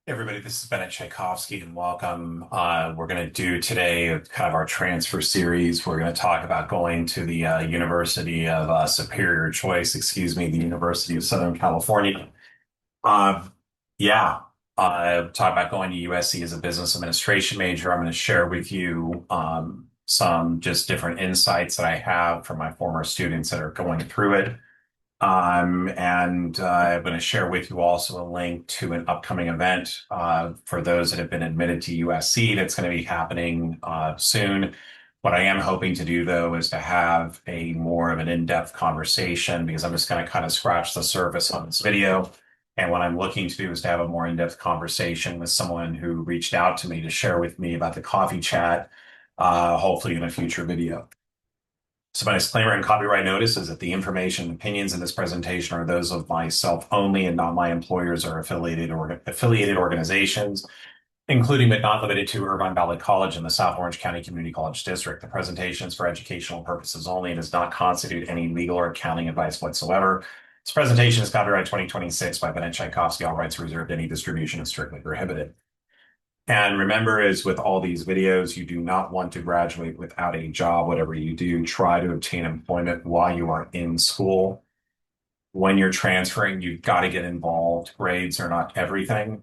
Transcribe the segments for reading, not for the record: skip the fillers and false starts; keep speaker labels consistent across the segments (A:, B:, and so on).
A: Hey everybody, this is Bennett Tchaikovsky and welcome. We're going to do today kind of our transfer series. We're going to talk about going to the University of Superior Choice, excuse me, the University of Southern California. Uh, yeah, talk about going to USC as a business administration major. I'm going to share with you some just different insights that I have from my former students that are going through it. And I'm going to share with you also a link to an upcoming event for those that have been admitted to USC that's going to be happening soon. What I am hoping to do, though, is to have a more of an in-depth conversation because I'm just going to kind of scratch the surface on this video. And what I'm looking to do is to have a more in-depth conversation with someone who reached out to me to share with me about the coffee chat, hopefully in a future video. So my disclaimer and copyright notice is that the information and opinions in this presentation are those of myself only and not my employers or affiliated organizations, including but not limited to Irvine Valley College and the South Orange County Community College District. The presentation is for educational purposes only and does not constitute any legal or accounting advice whatsoever. This presentation is copyright 2026 by Bennett Tchaikovsky. All rights reserved. Any distribution is strictly prohibited. And remember, as with all these videos, you do not want to graduate without a job. Whatever you do, try to obtain employment while you are in school. When you're transferring, you've got to get involved. Grades are not everything.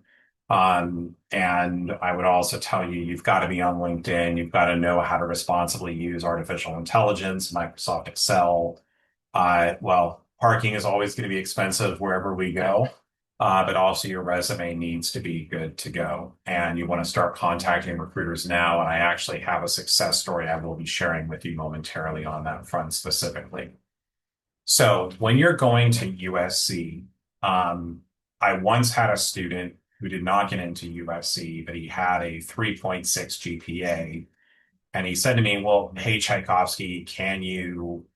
A: And I would also tell you, you've got to be on LinkedIn. You've got to know how to responsibly use artificial intelligence, Microsoft Excel. Well, parking is always going to be expensive wherever we go, but also your resume needs to be good to go. And you want to start contacting recruiters now. And I actually have a success story I will be sharing with you momentarily on that front specifically. So when you're going to USC, I once had a student who did not get into USC, but he had a 3.6 GPA. And he said to me, well, hey, Tchaikovsky, can you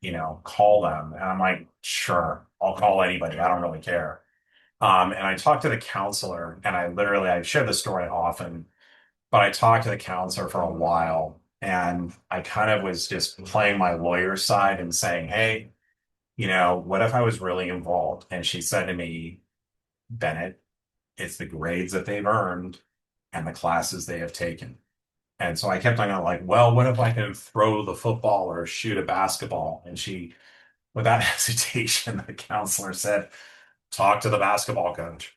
A: call them? And I'm like, sure, I'll call anybody. I don't really care. And I talked to the counselor and I share this story often, but I talked to the counselor for a while and I kind of was just playing my lawyer side and saying, hey, what if I was really involved? And she said to me, Bennett, it's the grades that they've earned and the classes they have taken. And so I kept on going like, well, what if I can throw the football or shoot a basketball? And she, without hesitation, the counselor said, talk to the basketball coach.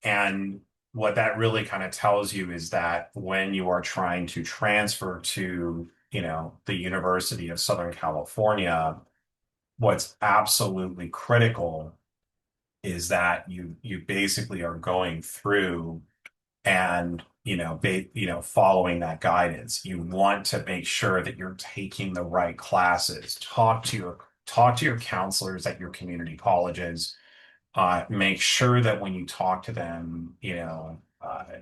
A: And what that really kind of tells you is that when you are trying to transfer to, the University of Southern California, what's absolutely critical is that you basically are going through and following that guidance. You want to make sure that you're taking the right classes. Talk to your counselors at your community colleges. Make sure that when you talk to them,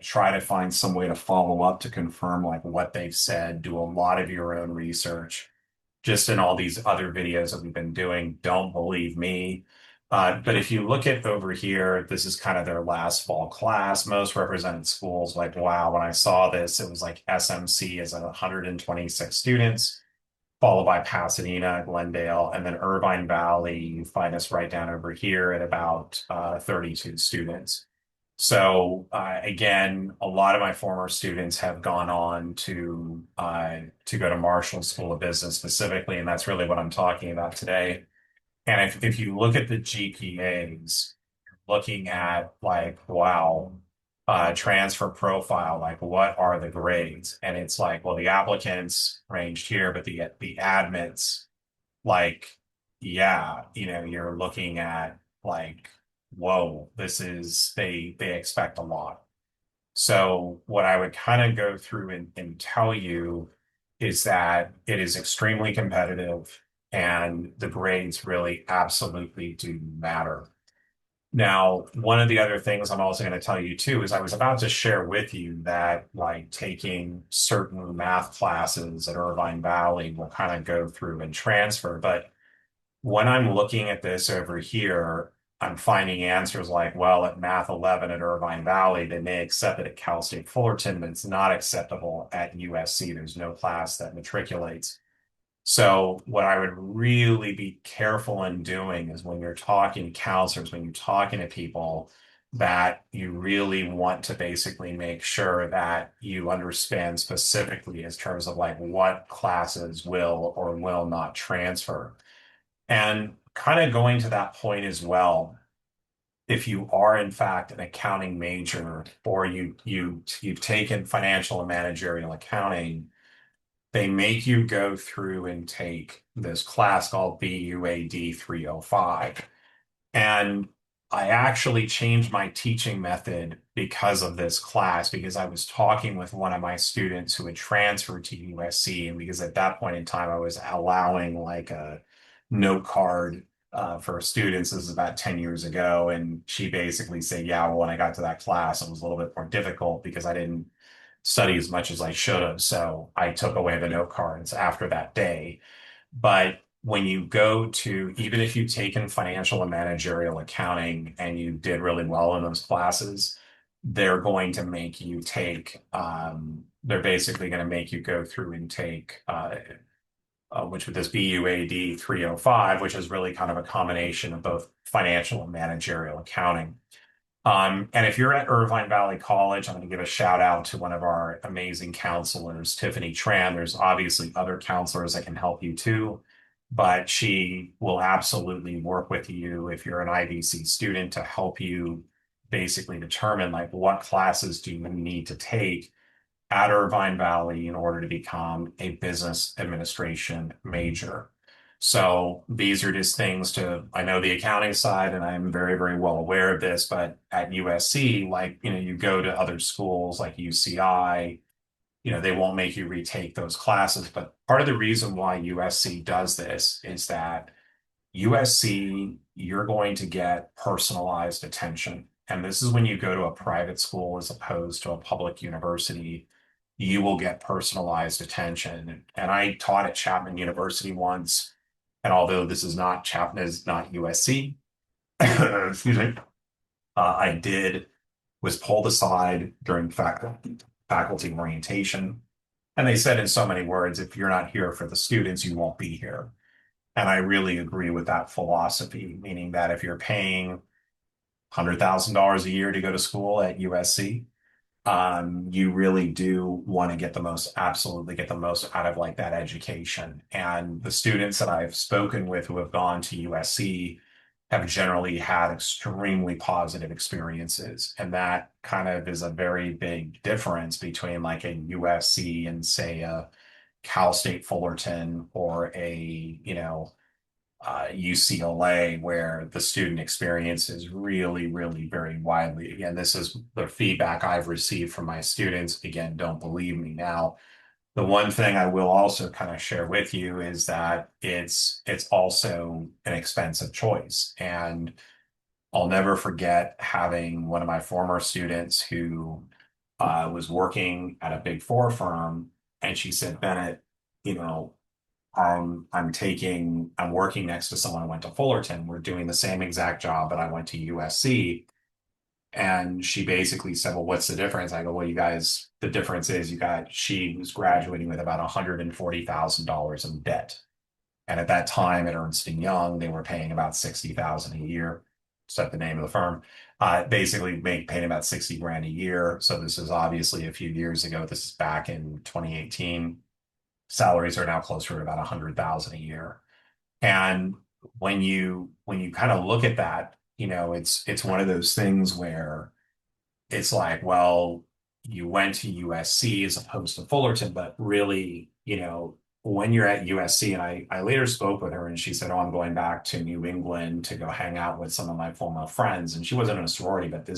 A: try to find some way to follow up to confirm like what they've said. Do a lot of your own research. Just in all these other videos that we've been doing, don't believe me. But if you look at over here, this is kind of their last fall class. Most represented schools, like, wow, when I saw this, it was like SMC is 126 students, followed by Pasadena, Glendale, and then Irvine Valley. You find us right down over here at about 32 students. So again, a lot of my former students have gone on to go to Marshall School of Business specifically, and that's really what I'm talking about today. And if you look at the GPAs, looking at like, wow, transfer profile, like what are the grades? And it's like, well, the applicants ranged here, but the admits, like, yeah, you're looking at like, whoa, they expect a lot. So what I would kind of go through and tell you is that it is extremely competitive and the grades really absolutely do matter. Now, one of the other things I'm also going to tell you too is I was about to share with you that like taking certain math classes at Irvine Valley will kind of go through and transfer. But when I'm looking at this over here, I'm finding answers like, well, at Math 11 at Irvine Valley, they may accept it at Cal State Fullerton, but it's not acceptable at USC. There's no class that matriculates. So what I would really be careful in doing is when you're talking to counselors, when you're talking to people, that you really want to basically make sure that you understand specifically in terms of like what classes will or will not transfer. And kind of going to that point as well, if you are in fact an accounting major or you've taken financial and managerial accounting, they make you go through and take this class called BUAD 305. And I actually changed my teaching method because of this class, because I was talking with one of my students who had transferred to USC. And because at that point in time, I was allowing like a note card for students. This is about 10 years ago. And she basically said, yeah, well, when I got to that class, it was a little bit more difficult because I didn't study as much as I should have. So I took away the note cards after that day. But when you go to, even if you've taken financial and managerial accounting and you did really well in those classes, they're going to make you take, they're basically going to make you go through and take, which would this BUAD 305, which is really kind of a combination of both financial and managerial accounting. And if you're at Irvine Valley College, I'm going to give a shout out to one of our amazing counselors, Tiffany Tran. There's obviously other counselors that can help you too, but she will absolutely work with you if you're an IVC student to help you basically determine like what classes do you need to take at Irvine Valley in order to become a business administration major. So these are just things to, I know the accounting side, and I'm very, very well aware of this, but at USC, like, you go to other schools like UCI, they won't make you retake those classes. But part of the reason why USC does this is that USC, you're going to get personalized attention. And this is when you go to a private school as opposed to a public university, you will get personalized attention. And I taught at Chapman University once. And although this is not Chapman, is not USC, excuse me, I did was pulled aside during faculty orientation. And they said in so many words, if you're not here for the students, you won't be here. And I really agree with that philosophy, meaning that if you're paying $100,000 a year to go to school at USC, you really do want to absolutely get the most out of like that education. And the students that I've spoken with who have gone to USC have generally had extremely positive experiences. And that kind of is a very big difference between like a USC and say a Cal State Fullerton or UCLA, where the student experience is really, really very widely. Again, this is the feedback I've received from my students. Again, don't believe me now. The one thing I will also kind of share with you is that it's also an expensive choice. And I'll never forget having one of my former students who was working at a big four firm, and she said, Bennett, you know, I'm working next to someone who went to Fullerton. We're doing the same exact job, but I went to USC. And she basically said, well, what's the difference? I go, well, the difference is she was graduating with about $140,000 in debt. And at that time at Ernst & Young, they were paying about 60,000 a year, set the name of the firm, basically paying about 60 grand a year. So this is obviously a few years ago. This is back in 2018. Salaries are now closer to about 100,000 a year. And when you kind of look at that, it's one of those things where it's like, well, you went to USC as opposed to Fullerton, but really, when you're at USC, and I later spoke with her and she said, oh, I'm going back to New England to go hang out with some of my former friends. And she wasn't in a sorority, but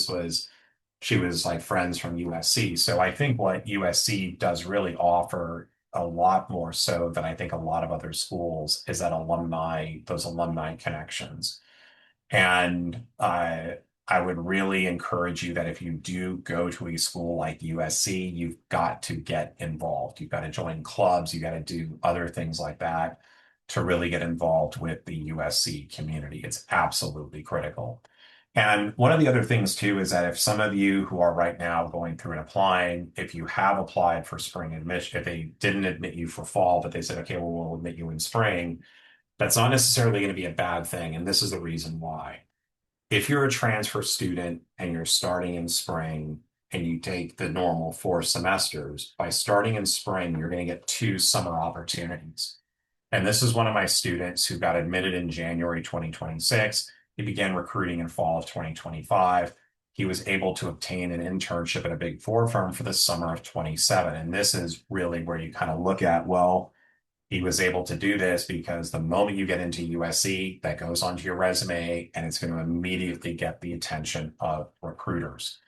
A: she was like friends from USC. So I think what USC does really offer a lot more so than I think a lot of other schools is those alumni connections. And I would really encourage you that if you do go to a school like USC, you've got to get involved. You've got to join clubs. You got to do other things like that to really get involved with the USC community. It's absolutely critical. And one of the other things too is that if some of you who are right now going through and applying, if you have applied for spring admission, if they didn't admit you for fall, but they said, okay, well, we'll admit you in spring, that's not necessarily going to be a bad thing. And this is the reason why. if you're a transfer student and you're starting in spring and you take the normal 4 semesters, by starting in spring, you're going to get 2 summer opportunities. And this is one of my students who got admitted in January 2026. He began recruiting in fall of 2025. He was able to obtain an internship at a big four firm for the summer of 27. And this is really where you kind of look at, well, he was able to do this because the moment you get into USC, that goes onto your resume and it's going to immediately get the attention of recruiters.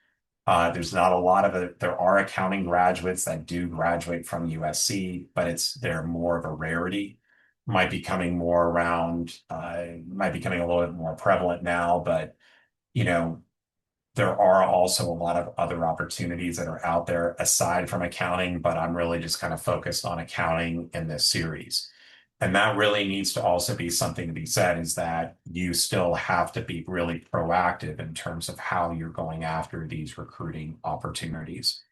A: There's not a lot of it. There are accounting graduates that do graduate from USC, but they're more of a rarity. Might be coming more around, might be coming a little bit more prevalent now, but you know, there are also a lot of other opportunities that are out there aside from accounting, but I'm really just kind of focused on accounting in this series. And that really needs to also be something to be said is that you still have to be really proactive in terms of how you're going after these recruiting opportunities.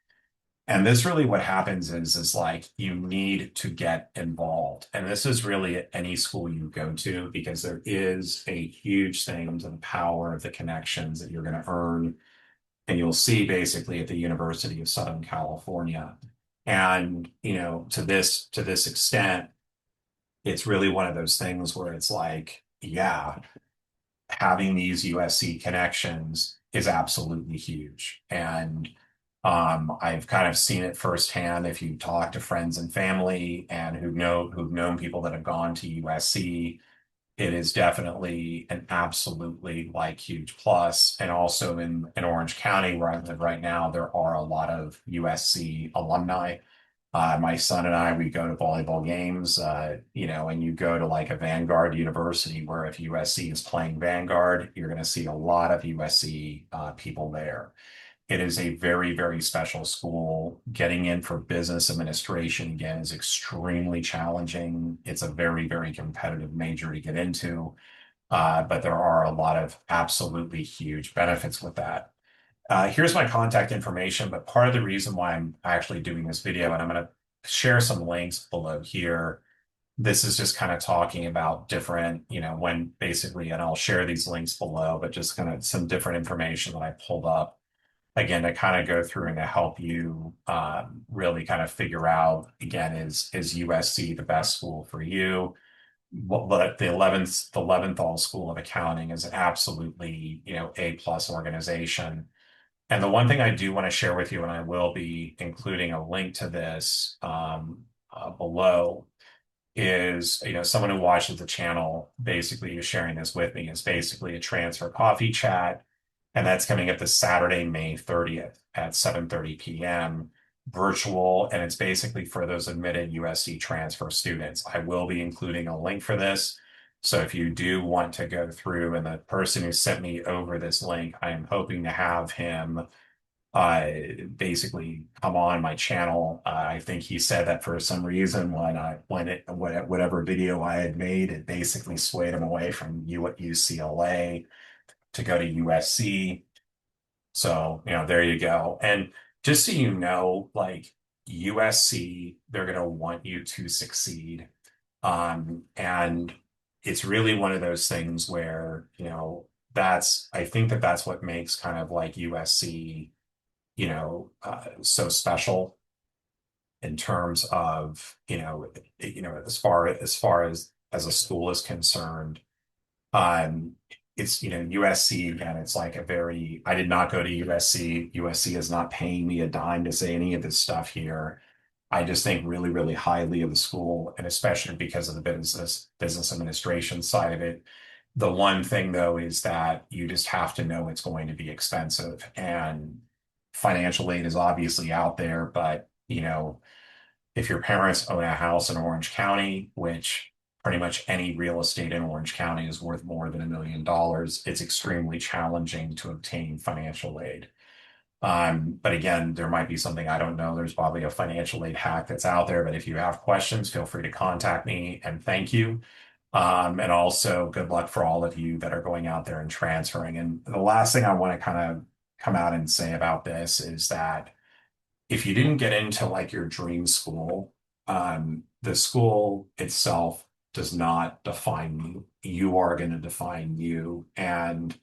A: And this really what happens is like you need to get involved. And this is really at any school you go to because there is a huge thing to the power of the connections that you're going to earn and you'll see basically at the University of Southern California. And, to this extent, it's really one of those things where it's like, yeah, having these USC connections is absolutely huge. And I've kind of seen it firsthand if you talk to friends and family and who've known people that have gone to USC. It is definitely an absolutely like huge plus. And also in Orange County, where I live right now, there are a lot of USC alumni. My son and I, we go to volleyball games, and you go to like a Vanguard University where if USC is playing Vanguard, you're going to see a lot of USC people there. It is a very, very special school. Getting in for business administration, again, is extremely challenging. It's a very, very competitive major to get into, but there are a lot of absolutely huge benefits with that. Here's my contact information, but part of the reason why I'm actually doing this video, and I'm going to share some links below here. This is just kind of talking about different, when basically, and I'll share these links below, but just kind of some different information that I pulled up again to kind of go through and to help you really kind of figure out again is USC the best school for you? But the Leventhal School of Accounting is absolutely A plus organization. And the one thing I do want to share with you, and I will be including a link to this below, is someone who watches the channel basically is sharing this with me. It's basically a transfer coffee chat, and that's coming up this Saturday, May 30th at 7:30 p.m. virtual, and it's basically for those admitted USC transfer students. I will be including a link for this. So if you do want to go through, and the person who sent me over this link, I am hoping to have him basically come on my channel. I think he said that for some reason whatever video I had made, it basically swayed him away from UCLA to go to USC. So, there you go. And just so you know, like USC, they're going to want you to succeed. And it's really one of those things where, I think that that's what makes kind of like USC, so special in terms of, as a school is concerned. Um, it's, USC, again, it's like I did not go to USC. USC is not paying me a dime to say any of this stuff here. I just think really, really highly of the school, and especially because of the business administration side of it. The one thing though is that you just have to know it's going to be expensive, and financial aid is obviously out there, but if your parents own a house in Orange County, which pretty much any real estate in Orange County is worth more than $1 million, it's extremely challenging to obtain financial aid. But again, there might be something I don't know. There's probably a financial aid hack that's out there, but if you have questions, feel free to contact me, and thank you. And also good luck for all of you that are going out there and transferring. And the last thing I want to kind of come out and say about this is that if you didn't get into like your dream school, the school itself does not define you. You are going to define you. And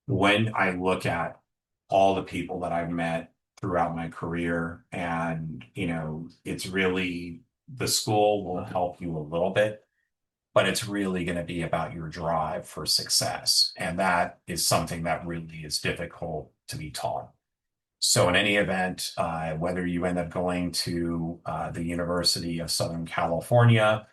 A: when I look at all the people that I've met throughout my career, and it's really the school will help you a little bit, but it's really going to be about your drive for success. And that is something that really is difficult to be taught. So in any event, whether you end up going to the University of Southern California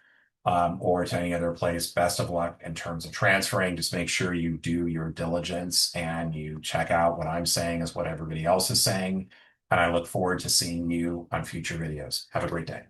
A: or to any other place, best of luck in terms of transferring. Just make sure you do your diligence and you check out what I'm saying is what everybody else is saying. And I look forward to seeing you on future videos. Have a great day.